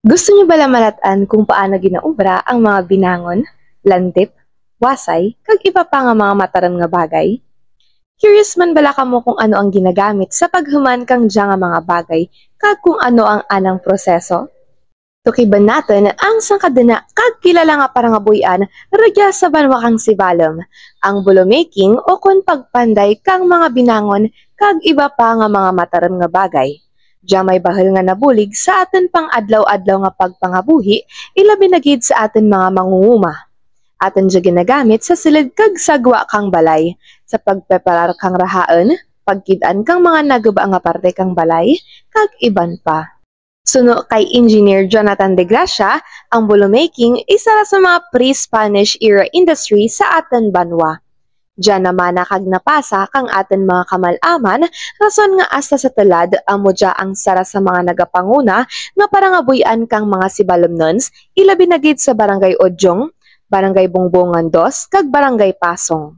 Gusto niyo bala malatan kung paano ginaubra ang mga binangon, lantip, wasay, kag iba pa nga mga mataram nga bagay? Curious man bala kamo kung ano ang ginagamit sa paghuman kang diya nga mga bagay kag kung ano ang anang proseso? Tukiban natin ang sangkadana kag kilala nga parangabuyan ragya sa banwa kang sibalom, ang bulomaking o kon pagpanday kang mga binangon kag iba pa nga mga mataram nga bagay. Diya may bahal nga nabulig sa aton pang adlaw-adlaw nga pagpangabuhi, ilabi na gid sa aton mga mangunguma. Aton diya ginagamit sa silid kag sagwa kang balay, sa pagpreparar kang rahaan, pagkid-an kang mga naguba nga parte kang balay, kag iban pa. Suno kay Engineer Jonathan De Gracia, ang bulomaking isa ra sa mga pre-Spanish era industry sa aton banwa. Diyan naman kag napasa kang aton mga kamalaman, rason nga asa sa tulad amo dya ang sara sa mga nagapanguna nga parangabuyan kang mga sibalomnons, ilabi na gid sa Barangay Odyong, Barangay Bongbongan 2, kag Barangay Pasong.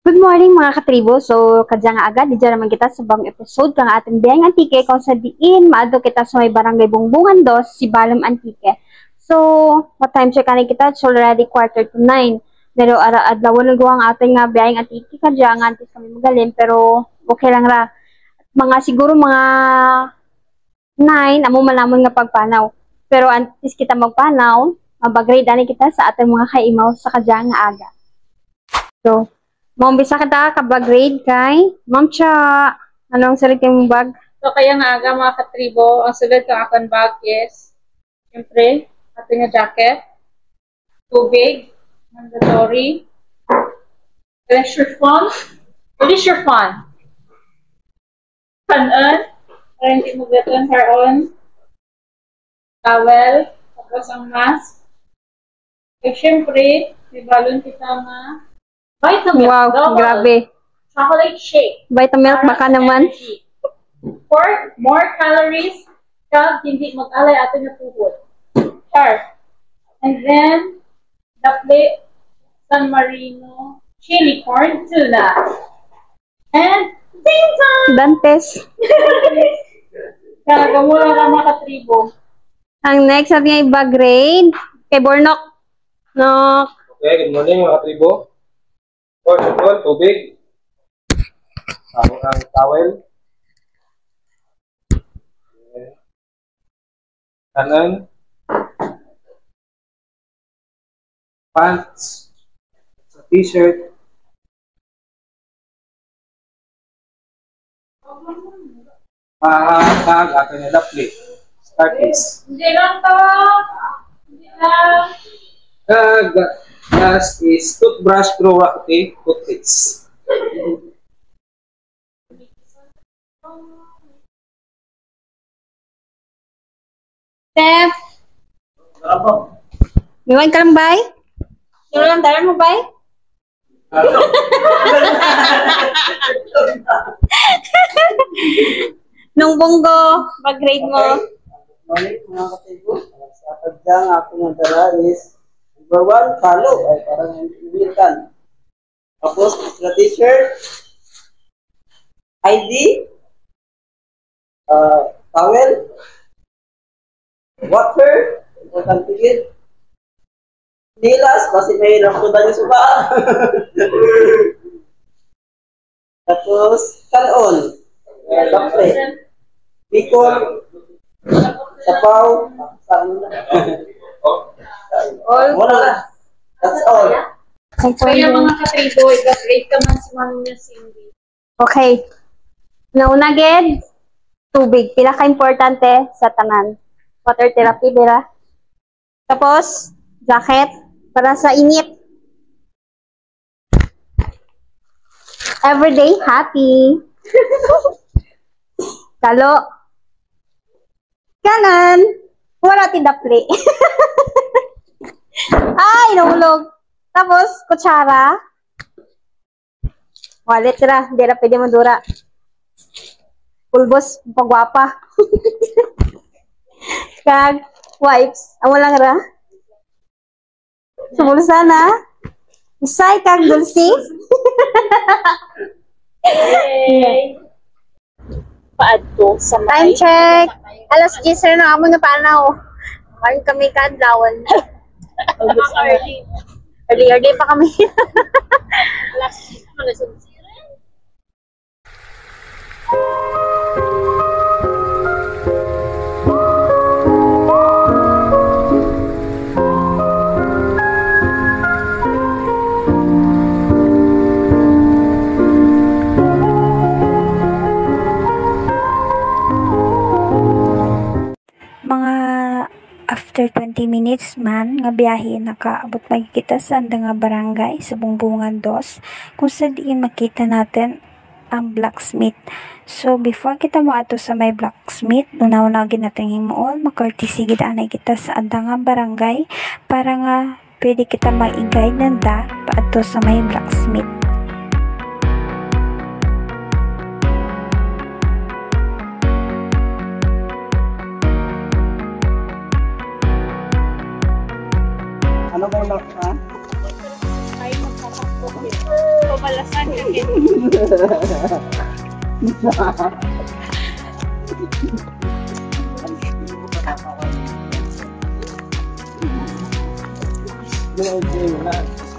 Good morning mga katribo. So, kadya nga agad, di naman kita sa bang episode kang ating biyang antike kung sa diin, maado kita sa may Barangay Bongbongan 2, Sibalom Antique. So, what time check na kita? It's already 8:45. Pero adlaw na ang ating biyang antike kadya nga antes kami magaling, pero okay lang ra. Mga siguro mga 9, amo malamon nga pagpanaw. Pero antes kita magpanaw, mabagrade ani kita sa ating mga kaimaw sa kadya nga aga. So, bisa kita kabag-grade kay Ma'am Cha. Anong sarili mong bag? So, kaya nga aga mga katribo, ang sulod ng akong bag is, siyempre, ating jacket, tubig, mandatory, pressure phone. What is your phone? Pan-on, para hindi mo gaton hair on, towel, tapos ang mask. At siyempre, may balon kita nga Vitamilk. Wow, double. grabe. Chocolate shake. Vitamilk baka naman. Energy. For more calories, kag hindi mag-alay ato na tuhod. Char. And then, the plate San Marino chili corn tuna. And, ding dong! Dantes. Kaya gamura ka mga katribo. Ang next natin ay bag-grade kay Bornok. Nok. Okay, good morning mga katribo. First of all, tubig. Ang towel. Kanan. Pants. T-shirt. Kag ato nila plate. Start is. Hindi lang to. Hindi lang. Kag last is toothbrush, pro-rock, okay? Toothpaste. Steph. Miwan ka lang, bay? Sino lang tayo mo, bay? Nung bunggo, bag-grade mo. Balik mga katibo, sa kadyang ako ng dala is number 1, kalo, ay parang imitan. Tapos, extra t-shirt, ID, towel, water, important tigil, nilas, kasi may rambutan yung suba. Tapos, kalon, kapre, bikon, sapaw, saan na? All Wala. That's all. Kaya mga katribo, i-grade ka man si Mami niya Cindy. Okay. Nauna gid, tubig. Pinaka-importante sa tanan. Water therapy, Bera. Tapos, jacket para sa init. Everyday happy. Kalo. Kanan. Wala tindaple. Ay, nahulog. Tapos, kutsara. Wallet ra. Hindi ra pwede madura. Pulbos, pagwapa. Kag, wipes. Amo lang ra. Sumulsa na. Isay kag dulce. Yay! Paadto sa Time check. Alas 10 na amo nga panaw. Karon kami kadlawon. Earlier day pa kami. Alas 11. Mga after 20 minutes man nga biyahe nakaabot lagi kita sa anda nga barangay sa Bungbungan 2 kung sa diin makita natin ang blacksmith. So before kita moadto sa may blacksmith, una-una gid natin himuon makortisi gid anay kita sa anda nga barangay para nga pwede kita mai-guide nanda paadto sa may blacksmith. Ano ba yung ha? Ay, magkakapot. Pabalasan ka.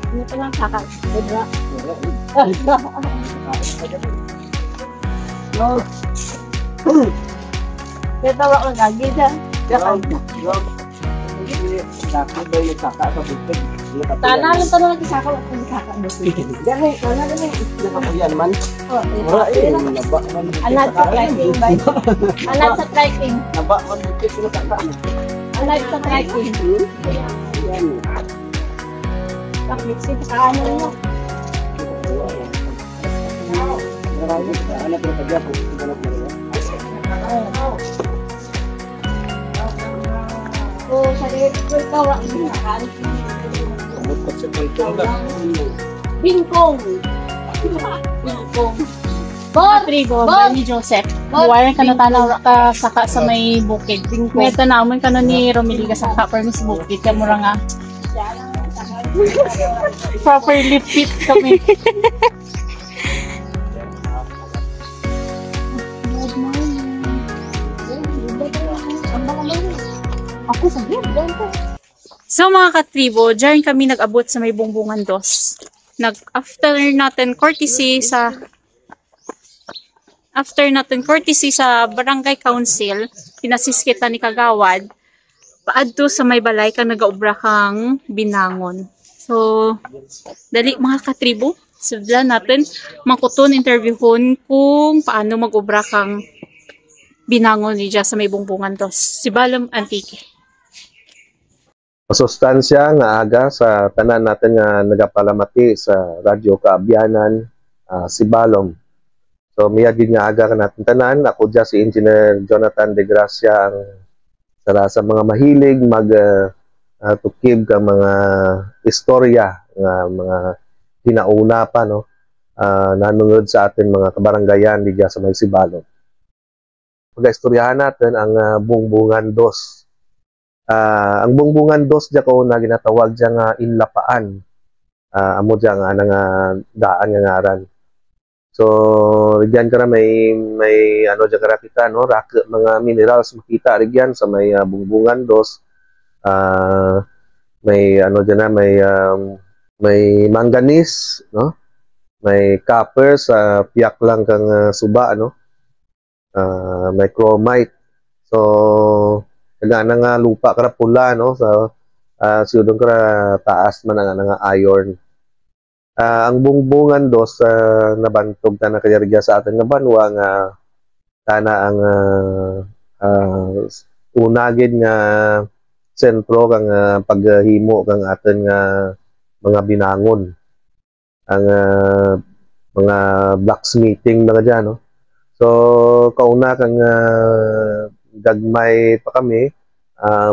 Ano pa lang kakak? Dibra. No. Kaya tawa ko lagi dyan. Dati ba yung kaka sa bukid? Tana lang tanong lagi sa ako at kung kakak mo. Dali, tana dali. Nakapuyan man. Wala naba man. Anak sa trekking ba? Anak sa trekking. Naba man bukid sila kaka. Anak sa trekking. Yan. Bakit siya sa ano mo? Marami sa anak ng kagyapo. So, sa rin tawa niya kan. Bingkong. Bingkong. Bor! Trigo, Bor! ni Joseph. Bor! Buwayan ka na tanaw ka saka sa may bukid. May tanawin ka na ni Romiliga saka per mis bukid. Kaya mura nga. Properly fit kami. Ako sa doon ko. So mga katribo, dyan kami nag-abot sa may Bungbungan 2. After natin courtesy sa barangay council, pinasis kita ni Kagawad, paadto sa may balay kang nagaobra kang binangon. So, dali mga katribo, sudlan natin, mangkuton, interviewon kung paano mag-obra kang binangon niya sa may Bungbungan 2. Si Balam Antique. Masustansya nga aga sa tanan natin nga nagapalamati sa Radyo Kaabyanan, si Balom. So miyagid nga aga ka natin tanan. Ako dyan si Engineer Jonathan De Gracia ang sa mga mahilig tukib ka mga istorya nga mga hinauna pa no nanungod sa atin mga kabaranggayan di sa may Sibalom. Pag-istoryahan natin ang Bungbungan 2. Ang Bungbungan 2 dyan ko na ginatawag dyan nga inlapaan. Amo dyan nga daan nga ngaran. So, dyan ka na may ano dyan ka kita, no? Mga minerals makita dyan sa may Bungbungan 2. May ano dyan na, may manganese, no? May copper sa piyak lang kang suba, no? May chromite. So, nga lupa kara pula no sa sudong kara taas man nga iron. Ang bungbungan dos nabantog ta na kayarigya sa atin nga banwa nga tana ang unagid nga sentro kang paghimo kang atin nga mga binangon. Ang mga blacksmithing mga dyan, no? So, kauna kang gagmay pa kami,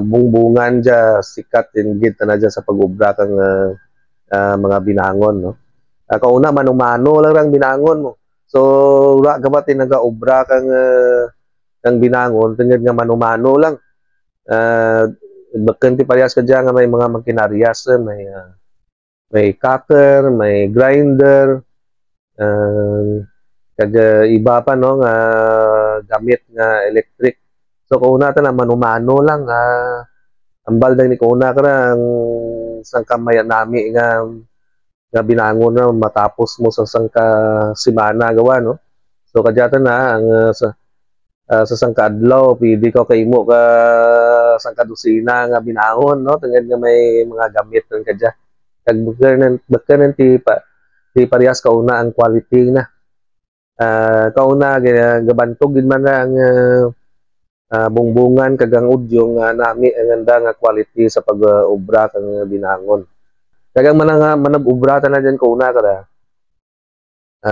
bungbungan dyan, sikat ingid na dyan sa pag-ubra kang mga binangon, no? Kauna, manumano lang ang binangon mo. So, wala ka ba tinaga-ubra kang binangon, tingad nga manumano lang. Bakit parehas ka dyan nga may mga makinarias, may cutter, may grinder, kag iba pa no nga gamit nga electric. So kauna ta na manumano lang ambal dang ni kauna kara ang sangkamay nami nga binangon na matapos mo sa sangka simana gawa no. So kadyata na ang sa sangka adlaw pidi ko kay mo ka sangka dosina nga binangon no tungod nga may mga gamit man kadya. Kag bakanan ti parehas kauna ang quality na. Kauna gabantog gid man ang bungbungan kag ang udyo nga nami ang ganda nga quality sa pag-ubra kang binangon. Kag ang manag-ubra ta na diyan kauna kada.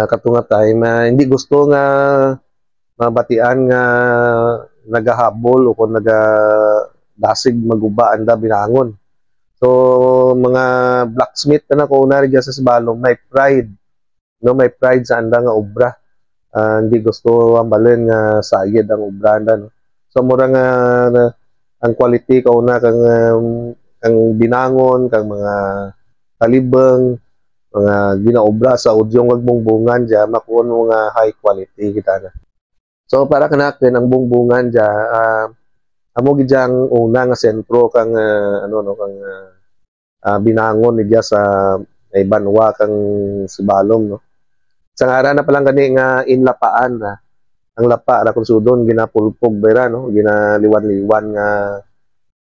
Katunga time hindi gusto nga mabatian nga nagahabol o kung nagadasig maguba anda binangon. So mga blacksmith na ko na rin sa Sibalom may pride no may pride sa anda nga obra. Hindi gusto ang balin nga sayid ang obra anda no. So mura nga ang quality ko na kang binangon kang mga talibang mga ginaobra sa udyong bungbungan diya makuha mo nga high quality kita na. So para kanakin ang bungbungan diya amo gid ang una nga sentro kang binangon niya sa may banwa kang Sibalom no. Sa ngara na palang gani nga inlapaan na ang lapa ra kun sudon ginapulpog bera no ginaliwan-liwan nga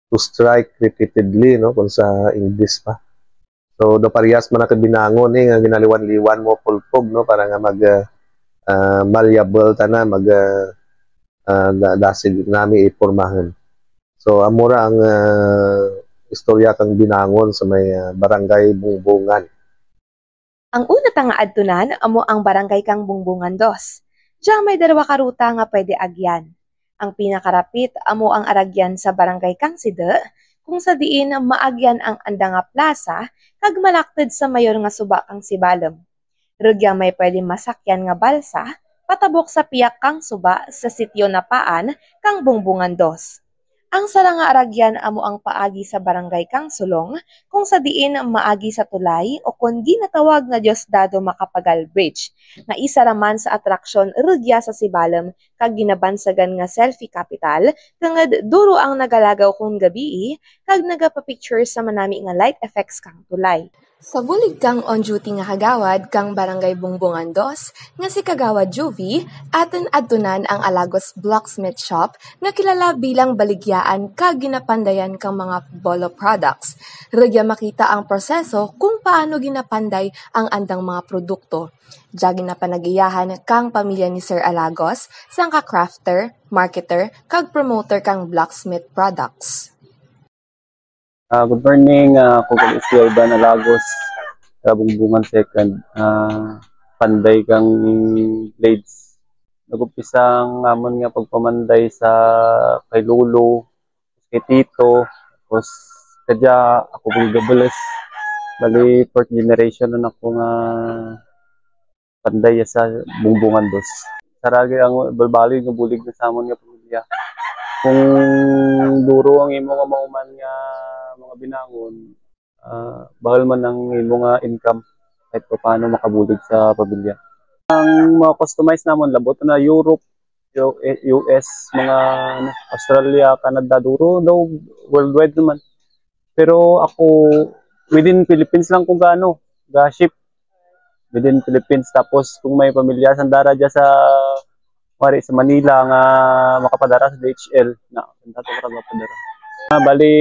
to strike repeatedly no kun sa English pa. So do parehas man ka binangon nga ginaliwan-liwan mo pulpog no para nga mag malleable ta na mag dasig nami ipormahan. So amura ang istorya kang binangon sa may barangay Bungbungan. Ang una ta nga adtunan amo ang barangay kang Bungbungan 2. Diyan may dalawa ka ruta nga pwede agyan. Ang pinakarapit amo ang aragyan sa barangay kang Side, kung sa diin maagyan ang anda nga plaza kag malakted sa mayor nga suba kang Sibalom. Rugya may pwede masakyan nga balsa patabok sa piyak kang suba sa sityo na Paan kang Bungbungan 2. Ang sala nga aragyan amo ang paagi sa barangay kang Sulong kung sa diin maagi sa tulay o kung ginatawag nga Diosdado Macapagal Bridge nga isa raman sa atraksyon rugya sa Sibalom kag ginabansagan nga selfie capital kangad duro ang nagalagaw kung gabii kag nagapapicture sa manami nga light effects kang tulay. Sa bulig kang on-duty nga kagawad kang Barangay Bungbungan 2 nga si Kagawad Juvie, aton adtunan ang Alagos Blacksmith Shop nga kilala bilang baligyaan kag ginapandayan kang mga bolo products. Rugya makita ang proseso kung paano ginapanday ang andang mga produkto. Diya ginapanagiyahan kang pamilya ni Sir Alagos, sang ka-crafter, marketer, kag promoter kang blacksmith products. Good morning, ako si Ivan Alagos, Bungbungan 2nd. Panday kang blades. Nag-umpisang amon nga pagpamanday sa kay Lolo, kay Tito, tapos kadya ako kong gabalas. Bali, 4th generation na ako nga panday sa Bungbungan 2. Saragi ang balbali nga bulig na sa amon nga pamilya. Kung duro ang imo nga mauman nga mga binangon, bahal man ang imo nga income kahit pa paano makabulig sa pamilya. Ang mga customize namon labot na Europe, US, mga Australia, Canada, duro daw worldwide naman. Pero ako within Philippines lang kung gaano, ga-ship within Philippines. Tapos kung may pamilya sandara dyan sa sa Manila nga makapadara sa DHL na kanto ka padara. Bali,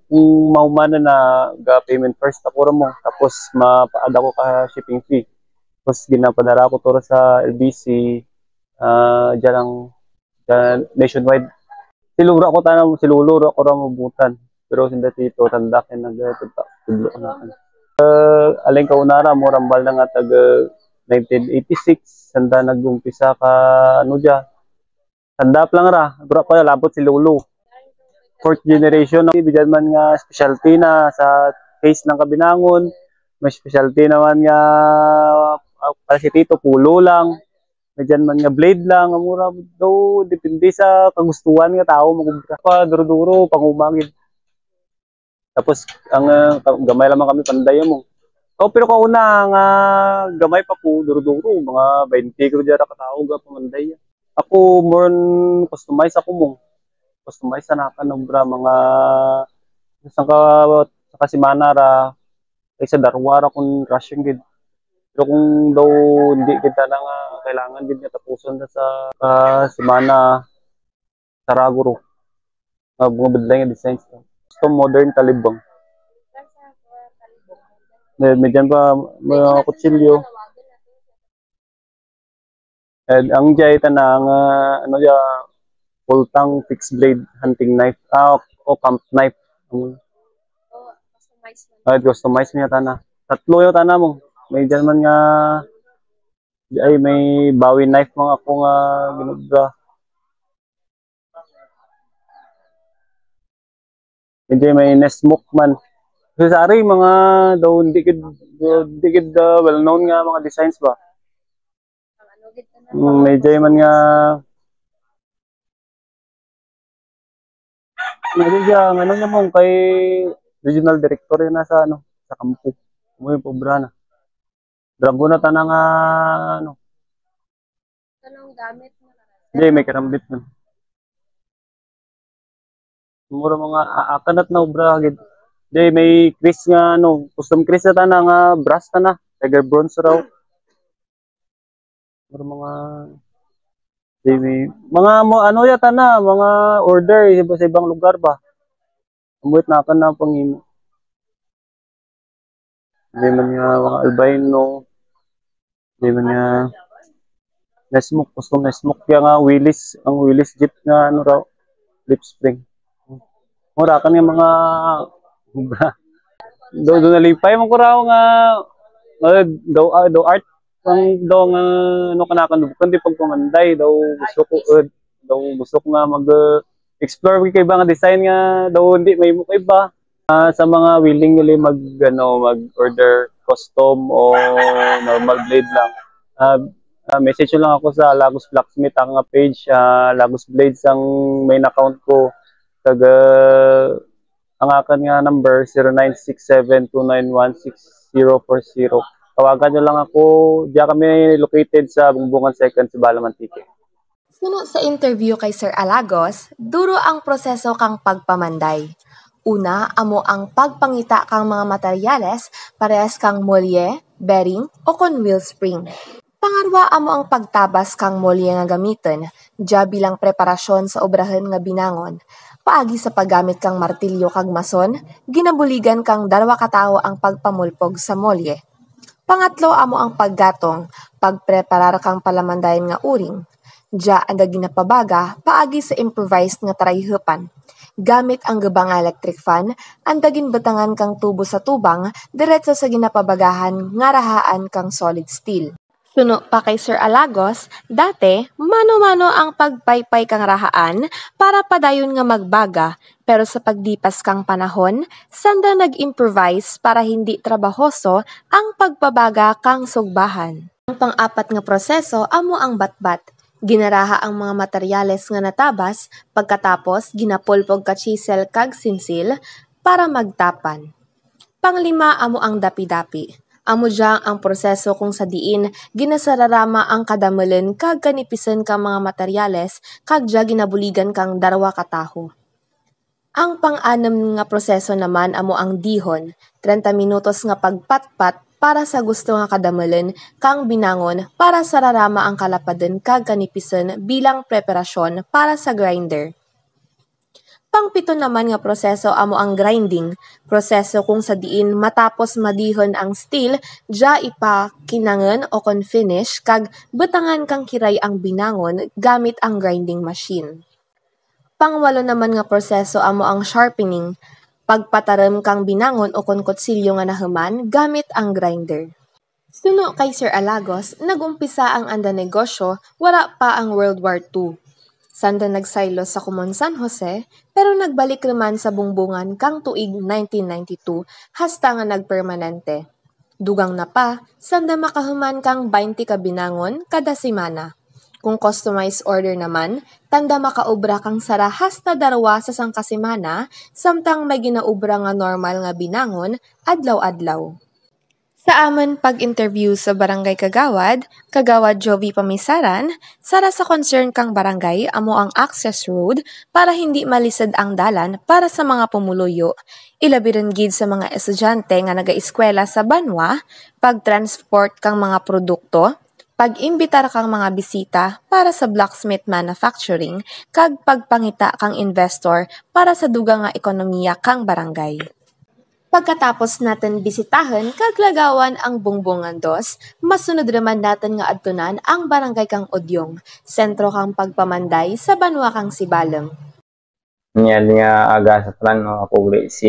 kung mahumana na payment first ako mo, tapos mapaad ako ka shipping fee. Tapos ginapadara ko to sa LBC, dyan lang, nationwide. Siluluro ako ra mabutan. Pero hindi dito, tandakin nag-tudlo na. Aling kaunara, mo rambal na nga tag 1986, sanda nag-umpisa ka, tanda lang ra, bro ko labot si Lolo. Fourth generation, bigyan man nga specialty na sa case ng Kabinangon, may specialty naman nga para si Tito, pulo lang, may dyan man nga blade lang, amura daw, depende sa kagustuhan nga tao, magubra pa, duro-duro, pangumagid. Tapos, ang gamay lamang kami pandaya mo. Pero kauna, nga gamay pa po, duro-duro, mga 20 ko dyan katao ga pamandaya. Ako, more customize ako mo. Customize na ka nombra mga sa kasimana ra kaysa darwara kung rushing gid. Pero kung daw hindi kita na nga kailangan gid nga tapuson sa semana Saraguro. Mga badlay nga designs. Gusto modern talibang. Medyan pa mga kutsilyo. And ang jay tanang ano ya full-tang fixed blade hunting knife o camp knife. Customize niya tana. Tatlo yung tana mo. May dyan man nga ay may bawi knife mga ako nga ginudra. Hindi may nesmoke man. So sari mga daw hindi gid well known nga mga designs ba. May dyan man nga ano niya mong kay regional director yun sa sa kampo. Mo yung pobra na. Drago na tanang ano. Anong gamit mo? Hindi, may karambit na. Mura mga akanat na obra gid. Hindi, may Chris nga custom Chris na tanang brass na. Tiger bronze raw. Mura mga mga ano yata na, mga order sa ibang lugar ba? Umuit na ka na pangimo. Hindi man nga mga albino. Hindi man nga nesmoke, custom nesmoke. Kaya nga Willis, ang Willis Jeep nga raw, lip spring. Mura ka nga mga do nalipay mo ko raw nga daw art ang daw nga kanakan kundi pag pamanday daw gusto ko nga mag-explore kay ibang design nga daw hindi may mo iba sa mga willing nila mag-order custom o normal blade lang. Message lang ako sa Lagos Blacksmith ang page, Lagos Blades ang main account ko. Ang akin nga number 0967-291-6040. Tawagan nyo lang ako. Diyan kami located sa Bungbungan 2nd, Sibalam Antique. Suno sa interview kay Sir Alagos, duro ang proseso kang pagpamanday. Una, amo ang pagpangita kang mga materyales, parehas kang molye, bearing, o con wheel spring. Pangarwa, amo ang pagtabas kang molye nga gamiton, dya bilang preparasyon sa obrahan nga binangon. Paagi sa paggamit kang martilyo kag mason, ginabuligan kang 2 katao ang pagpamulpog sa molye. Pangatlo, amo ang paggatong, pagpreparar kang palamandayan nga uring. Dya ang ginapabaga, paagi sa improvised nga tarayhupan. Gamit ang gabang electric fan, ang batangan kang tubo sa tubang, diretso sa ginapabagahan nga rahaan kang solid steel. Suno pa kay Sir Alagos, dati, mano-mano ang pagpaypay kang rahaan para padayon nga magbaga, pero sa pagdipas kang panahon, sanda nag-improvise para hindi trabahoso ang pagbabaga kang sugbahan. Ang pang-apat nga proseso, amo ang batbat. Ginaraha ang mga materyales nga natabas, pagkatapos ginapulpog ka chisel kag sinsil para magtapan. Panglima, amo ang dapi-dapi. Amo diyang ang proseso kung sa diin ginasararama ang kadamelen kag kanipisan ka mga materyales kag dya ginabuligan kang 2 kataho. Ang pang-anim nga proseso naman amo ang dihon, 30 minutos nga pagpatpat para sa gusto nga kadamelen kang binangon para sararama ang kalapaden kag kanipisan bilang preparasyon para sa grinder. Pangpito naman nga proseso amo ang grinding, proseso kung sa diin matapos madihon ang steel, dya ipa kinangan o kon finish kag betangan kang kiray ang binangon gamit ang grinding machine. Pangwalo naman nga proseso amo ang sharpening, pagpataram kang binangon o kon kutsilyo nga nahuman gamit ang grinder. Suno kay Sir Alagos, nagumpisa ang anda negosyo, wala pa ang World War II. Sanda nagsaylo sa Kumon San Jose, pero nagbalik naman sa bungbungan kang tuig 1992, hasta nga nagpermanente. Dugang na pa, sanda makahuman kang 20 ka binangon kada semana. Kung customized order naman, tanda makaubra kang sara hasta darwa sa sangkasemana, samtang may ginaubra nga normal nga binangon, adlaw-adlaw. Sa amon pag-interview sa Barangay Kagawad, Kagawad Jovi Pamisaran, sara sa concern kang barangay amo ang access road para hindi malisad ang dalan para sa mga pumuluyo. Ilabi rin gid sa mga estudyante nga nagaeskwela sa Banwa, pag-transport kang mga produkto, pag-imbitar kang mga bisita para sa blacksmith manufacturing, kag pagpangita kang investor para sa dugang nga ekonomiya kang barangay. Pagkatapos natin bisitahan kaglagawan ang Bungbungan 2, masunod naman natin nga adtunan ang barangay kang Odyong, sentro kang pagpamanday sa Banwa kang Sibalem. Yan nga aga sa tanan no, ako uli si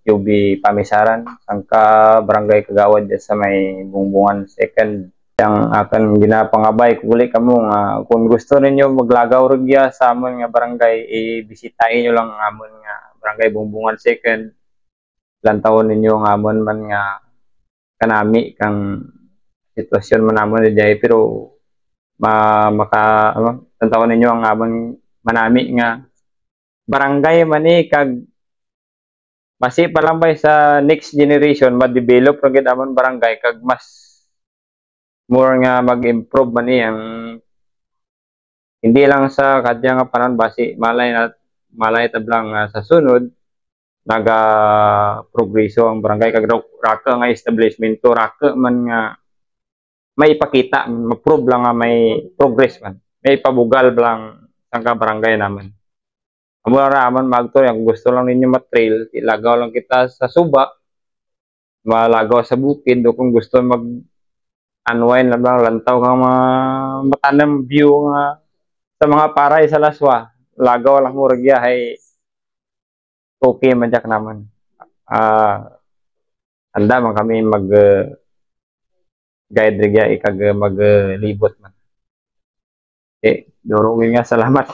QB Pamisaran, ang ka barangay Kagawad sa may Bungbungan 2. Yang akan ginapangabay kuli kamo nga kung gusto ninyo maglagaw rugya sa amon nga barangay, ibisitahin nyo lang ang amon nga barangay Bungbungan 2. Ilang taon ninyo ng amon man nga kanami kang sitwasyon man amon diay, pero ilang taon ninyo ang amon manami nga barangay man kag basi pa lang ba sa next generation ma-develop ra gid amon barangay kag mas more nga mag-improve man ang hindi lang sa kadya nga panon basi malay tablang sa sunod naga-progreso ang barangay kag raka nga establishmento, raka man nga may ipakita, mag-prove lang nga may progress man, may pabugal lang ang barangay naman. Amo ra man magto yang gusto lang ninyo matrail, ilagaw lang kita sa suba, malagaw sa bukid, o kung gusto mag-unwind lang lantaw nga mga matanam view nga sa mga paray sa laswa, lagaw lang mo ragya hay okay man jak naman. Anda man kami mag guide rigya ikag maglibot man. Durungin nga salamat.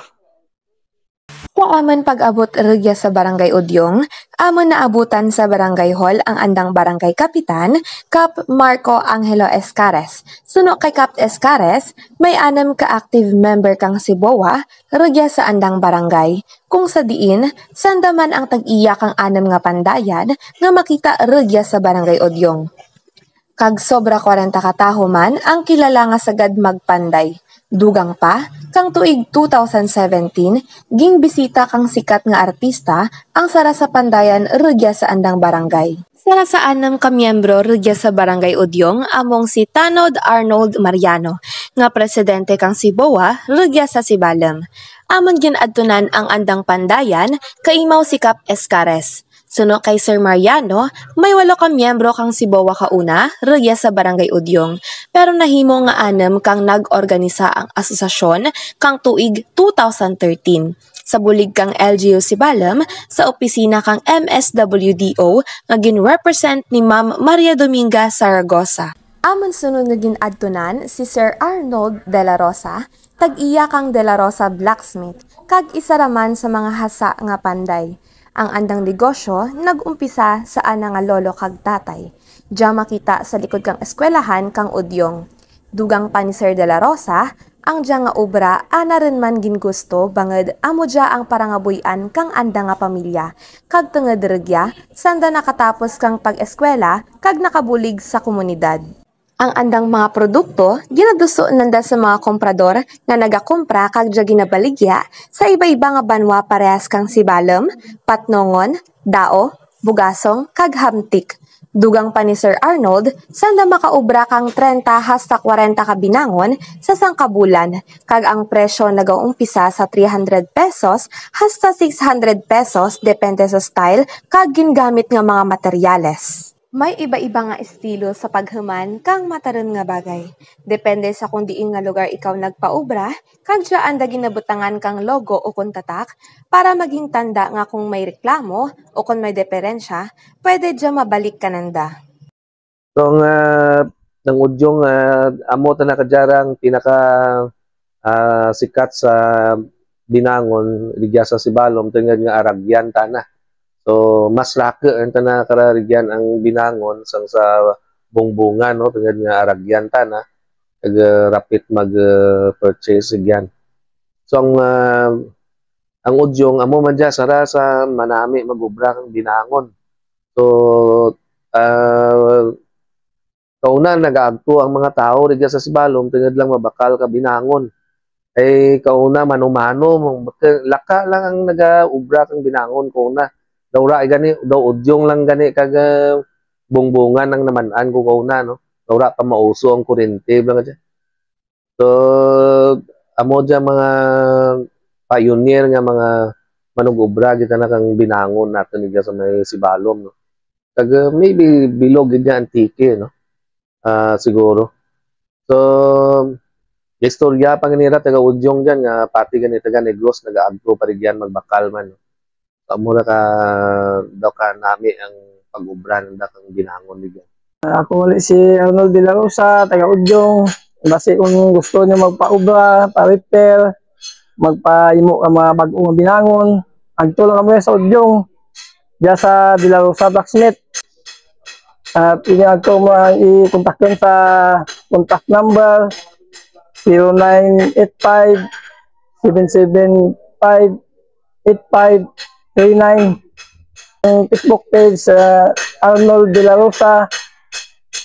Sa amon pag-abot rigya sa Barangay Odyong, amon naabutan sa Barangay Hall ang andang Barangay Kapitan, Kap Marco Angelo Escares. Suno kay Kap Escares, may 6 ka-active member kang Sibowa, rigya sa andang barangay. Kung sa diin, sandaman ang tag-iya kang 6 nga pandayan nga makita rigya sa Barangay Odyong. Kag sobra 40 kataho man ang kilala nga sagad magpanday. Dugang pa, kang tuig 2017, ging bisita kang sikat nga artista ang sara sa pandayan rigya sa andang barangay. Sara sa 6 ka miyembro rigya sa Barangay Odyong among si Tanod Arnold Mariano, nga presidente kang Sibowa rigya sa Sibalem. Amon ginadtunan ang andang pandayan, kaimaw si Kap Escares. Suno kay Sir Mariano, may 8 ka miyembro kang Sibowa kauna, rigya sa Barangay Odyong, pero nahimo nga 6 kang nag-organisa ang asosasyon kang tuig 2013. Sa bulig kang LGU Sibalem, sa opisina kang MSWDO nga gin-represent ni Ma'am Maria Dominga Zaragoza. Amon sunod nga ginadtunan si Sir Arnold De La Rosa, tag-iya kang De La Rosa blacksmith, kag isa raman sa mga hasa nga panday. Ang andang negosyo nag-umpisa sa ana nga lolo kag tatay. Diya makita sa likod kang eskwelahan kang Odyong. Dugang pa ni Sir De La Rosa, ang diya nga obra ana rin man gingusto banged amo diya ang parangabuyan kang anda nga pamilya. Kag tenged regya, sanda nakatapos kang pag-eskwela kag nakabulig sa komunidad. Ang andang mga produkto, ginaduso nanda sa mga komprador nga nagakumpra kag diya ginabaligya sa iba-iba nga banwa parehas kang Sibalem, Patnongon, Dao, Bugasong, kag Hamtik. Dugang pa ni Sir Arnold, sanda makaubra kang 30 hasta 40 ka binangon sa sangkabulan, kag ang presyo nagaumpisa sa 300 pesos hasta 600 pesos depende sa style kag gingamit nga mga materyales. May iba-iba nga estilo sa paghuman kang mataron nga bagay. Depende sa kung diin nga lugar ikaw nagpaubra, kag dyan da ginabutangan kang logo o kung tatak para maging tanda nga kung may reklamo o kung may diferensya, pwede dyan mabalik ka nanda. So ng udyong amo ta na kadyarang pinaka sikat sa binangon ligya sa Sibalom tungod nga Aragyan tana. So mas laki enta na kararigyan ang binangon sang sa bungbungan no tungod nga Aragyan tana kag rapid mag purchase igyan. So ang udyong amo man dia sara sa manami magubra kang binangon. So kauna nagaagto ang mga tao rigya sa Sibalom tungod lang mabakal ka binangon. Ay kauna mano-mano laka lang ang nagaubra kang binangon kauna. Daw ra gani daw udyong lang gani kag bungbungan nang namanan ko kauna no. Daw ra pa mauso ang kuryente lang dyan. So amo dyan mga pioneer nga mga manugubra kita na kang binangon natin niya sa may Sibalom no. Kag maybe bilog gid antike no. Siguro. So istorya panginira taga udyong dyan nga pati gani taga Negros nagaagto pa rigyan magbakal man no. Mura ka daw ka nami ang pag-ubra ng dakang binangon nila. Ako ulit si Arnold de la Rosa, taga Udyong. Basi kung gusto niyo magpa-ubra, pa-repair, magpa-imo ka mga bagong binangon, agtulong kami sa Udyong. Diya sa de la Rosa Blacksmith. At iniagto mo i-kontakin sa contact number 0985 775 8539. Ang Facebook page sa Arnold de la Rosa,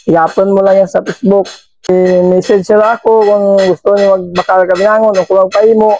i-upload mo lang yan sa Facebook. I-message sila ako kung gusto niyo magbakal ka binangon o kung magpaimo.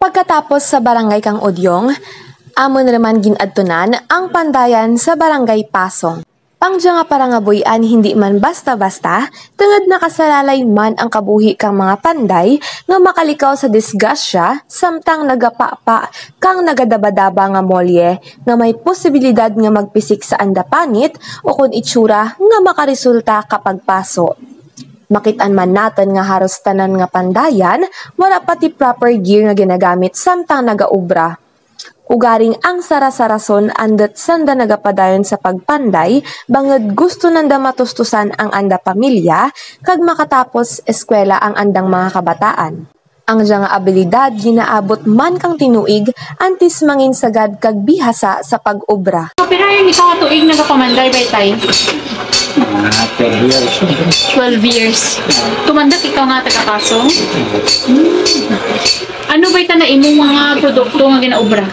Pagkatapos sa barangay kang Udyong, amon naman ginadtunan ang pandayan sa barangay Pasong. Pangdya nga para nga buyan hindi man basta-basta, tungod nakasalalay man ang kabuhi kang mga panday nga makalikaw sa disgrasya samtang nagapapa kang nagadabadaba nga molye nga may posibilidad nga magpisik sa andapanit o kung itsura nga makaresulta kapag paso. Makitaan man natin nga haros tanan nga pandayan, wala pati proper gear nga ginagamit samtang nagaubra. Ugaring ang sarasarason andot sanda nagapadayon sa pagpanday, bangod gusto nanda matustusan ang anda pamilya, kag makatapos eskwela ang andang mga kabataan. Ang nga abilidad ginaabot man kang tinuig, antis mangin sagad kag bihasa sa pag-ubra. Pero yung isang tuig nagapamanday by time? 12 years. 12 years. Tumandak ikaw nga taga-Pasong? Ano ba ita na imong mga produkto nga ginaubra?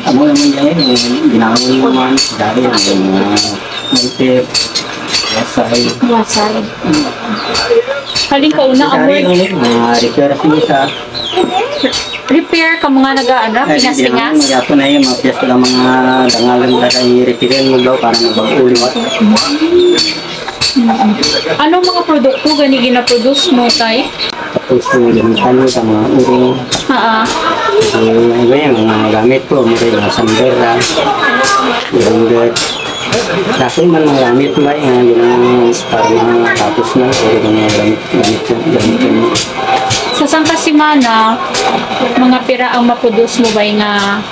Amo naman yan, ginawin mo man, dahil yung multip, wasay. Haling kauna ang word. Repair siya. Repair ka mga nag-aana, pinas-pingas? Magyapon na yung mga piyas lang mga dangalan na i-repairin mo daw para nabag-uliwat. Anong mga produkto gani gina-produce mo, tay? Tapos gamitan mo sa mga uring. Iba yung mga gamit ko, mga sandera, uranggat. Kasi man mga gamit ba yung para mga tapos na, o mga gamit mo. Sa sangkasimana, mga pira ang maproduce mo ba nga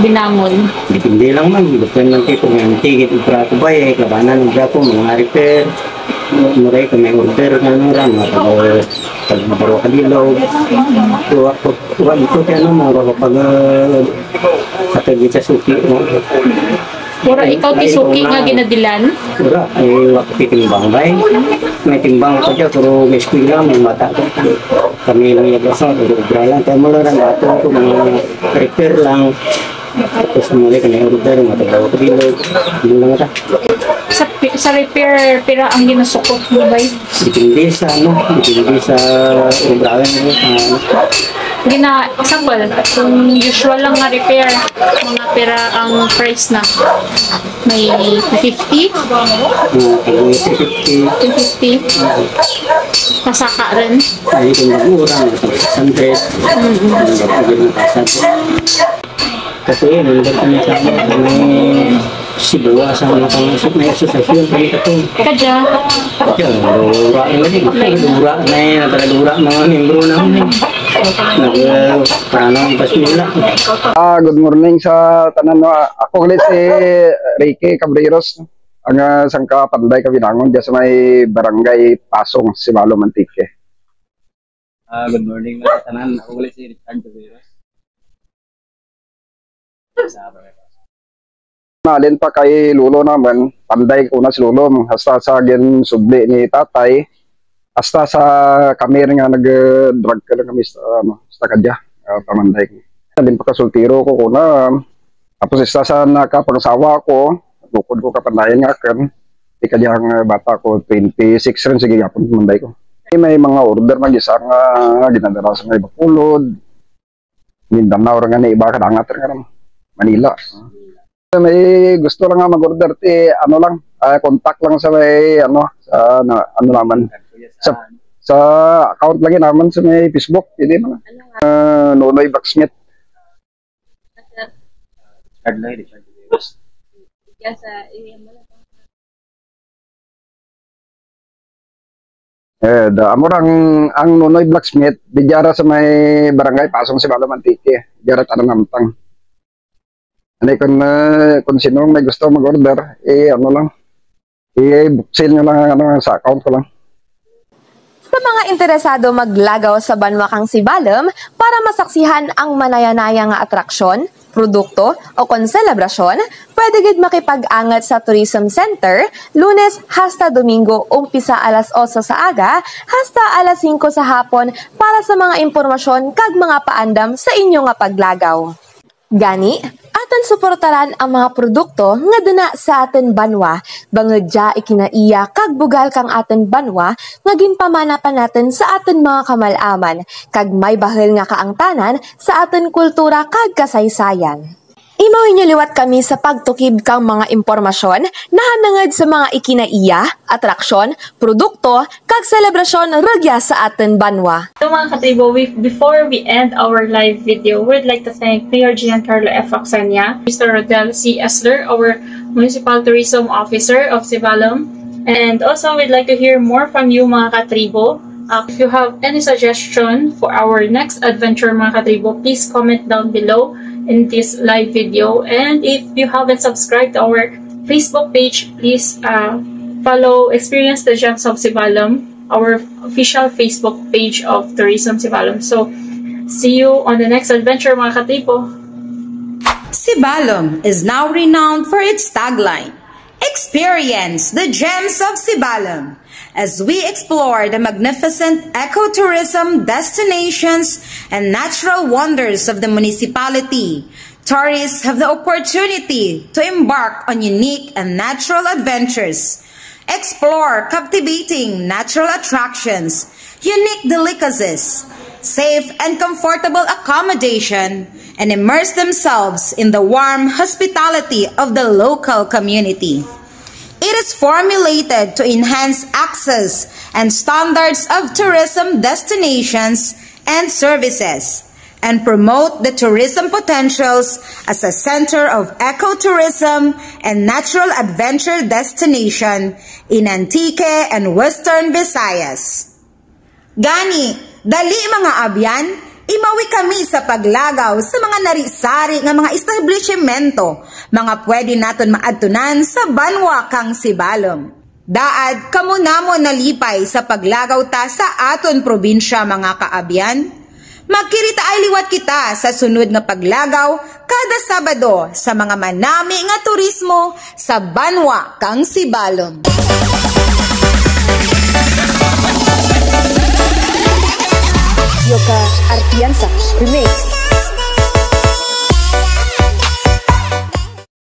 binangon? Hindi lang man, bukan lang kayo kung yung tigit iprato ba, kabanan ng brato, mga repair, muray kung may order nga nung lang, pag-baro ka dilaw, tuwa ito kaya mo, pag katagit sa suki mo. Pura ikaw tisuki nga ginadilan? Pura, ay wakti timbang ba may timbang ko dyan, pero may eskwila, may mata ko. Kami lang yung basa, pero ubra lang, kaya mo lang ato ko, mga repair lang. Tapos muli ka na yung order, matagawa ko dilo, hindi lang ata. Sa repair, pira ang ginasukot mo ba? Dipindi sa ubra lang. Example, kung usual lang nga repair, mga pera ang price na may 50? 250? Masaka rin? Ay, kung mag-ura, 600. Nagpagin ng kasad. Kasi yun, nandun kami sa may Sibuwa sa mga pangasok na asosasyon kami ito. Kadya? Kadya, lura na din. Lura na yun, nagkaradura mga membro namin. Nagparanong ipas nila. Good morning sa tanan. Ako ulit si Ricky Cabreros. Ang sangka Panday Kabinangon diya sa may barangay Pasong, Sibalom, Antique. Good morning mga tanan. Ako ulit si Richard Cabreros. Nalin pa kay Lulo naman, Panday ko na si Lulo, hasta sa agin subli ni tatay, hasta sa kami rin nga nag-drug ka lang kami sa kadya, pamanday ko. Nalin pa kasultiro ko kuna, tapos isa sa nakapangsawa ko, bukod ko kapandayan nga kan, di kadyang bata ko, 26 rin, sige yapon pamanday ko. May mga order mag-isa nga, ginadara sa may Bacolod, Mindanao rin nga na iba kadangat rin nga Manila. May gusto lang nga mag-order ano lang, contact lang sa may sa ano naman sa account lagi naman sa may Facebook, hindi man. Nonoy Blacksmith. Amorang ang Nonoy Blacksmith, dijara sa may barangay Pasong Sibalom, Antique. Dijara tanang amtang. Ano kung sino may gusto mag-order, ano lang, i-booksin nyo lang sa account ko lang. Sa mga interesado maglagaw sa Banwakang Sibalom para masaksihan ang manayanayang nga atraksyon, produkto o konselebrasyon, pwede gid makipag-angat sa Tourism Center, Lunes hasta Domingo, umpisa alas 8 sa aga hasta alas 5 sa hapon para sa mga impormasyon kag mga paandam sa inyo nga paglagaw. Gani, aton suportaran ang mga produkto nga duna sa aton banwa, bangod dya ikinaiya kag bugal kang aton banwa nga ginpamana pa natin sa aton mga kamalaman, kag may bahel nga kaangtanan sa aton kultura kag kasaysayan. Imawin niyo liwat kami sa pagtukib kang mga impormasyon na hanangad sa mga ikinaiya, atraksyon, produkto, kag selebrasyon ragya sa aton banwa. So mga katribo, before we end our live video, we'd like to thank Mayor Giancarlo F. Oxania, Mr. Rodel C. Esler, our Municipal Tourism Officer of Sibalom, and also we'd like to hear more from you mga katribo. If you have any suggestion for our next adventure mga katribo, please comment down below in this live video, and if you haven't subscribed to our Facebook page, please follow Experience the Gems of Sibalom, our official Facebook page of Tourism Sibalom. So see you on the next adventure mga katribo. Sibalom is now renowned for its tagline, "Experience the Gems of Sibalom." As we explore the magnificent ecotourism destinations and natural wonders of the municipality, tourists have the opportunity to embark on unique and natural adventures, explore captivating natural attractions, unique delicacies, safe and comfortable accommodation, and immerse themselves in the warm hospitality of the local community. It is formulated to enhance access and standards of tourism destinations and services, and promote the tourism potentials as a center of ecotourism and natural adventure destination in Antique and Western Visayas. Gani, dali mga abyan, imawi kami sa paglagaw sa mga narisari nga mga establishmento, mga pwede naton maadtunan sa banwa kang Sibalom. Daad kamo namo nalipay sa paglagaw ta sa aton probinsya mga kaabyan. Magkirita ay liwat kita sa sunod nga paglagaw kada Sabado sa mga manami nga turismo sa banwa kang Sibalom. Yoka Artiansa Remix.